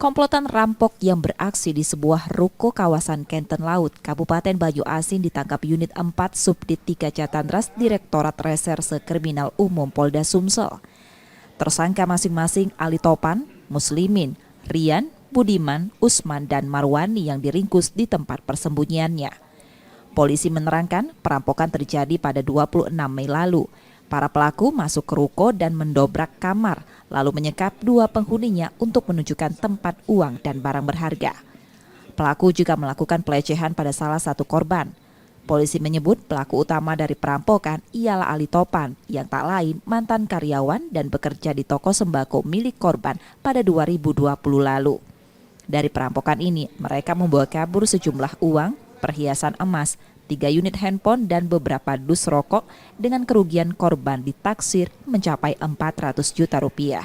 Komplotan rampok yang beraksi di sebuah ruko kawasan Kenten Laut, Kabupaten Banyu Asin ditangkap Unit 4 Subdit 3 Jatandras Direktorat Reserse Kriminal Umum Polda Sumsel. Tersangka masing-masing Ali Topan, Muslimin, Rian, Budiman, Usman, dan Marwani yang diringkus di tempat persembunyiannya. Polisi menerangkan perampokan terjadi pada 26 Mei lalu. Para pelaku masuk ke ruko dan mendobrak kamar, lalu menyekap dua penghuninya untuk menunjukkan tempat uang dan barang berharga. Pelaku juga melakukan pelecehan pada salah satu korban. Polisi menyebut pelaku utama dari perampokan ialah Ali Topan, yang tak lain mantan karyawan dan bekerja di toko sembako milik korban pada 2020 lalu. Dari perampokan ini, mereka membawa kabur sejumlah uang, perhiasan emas, 3 unit handphone dan beberapa dus rokok dengan kerugian korban ditaksir mencapai 400 juta rupiah.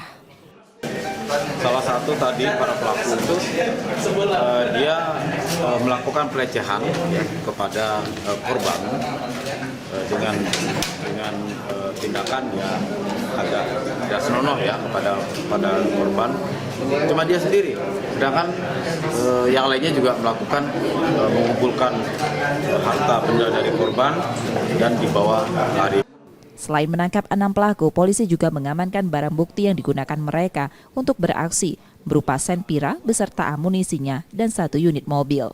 Salah satu tadi para pelaku itu dia melakukan pelecehan kepada korban dengan tindakan yang agak tidak senonoh kepada korban. Cuma dia sendiri, sedangkan yang lainnya juga melakukan mengumpulkan harta benda dari korban dan dibawa lari. Selain menangkap 6 pelaku, polisi juga mengamankan barang bukti yang digunakan mereka untuk beraksi, berupa senpira beserta amunisinya dan 1 unit mobil.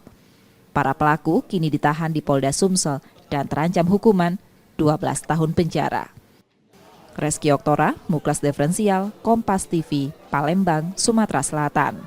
Para pelaku kini ditahan di Polda Sumsel dan terancam hukuman 12 tahun penjara. Reski Oktora, Muklas Diferensial, Kompas TV, Palembang, Sumatera Selatan.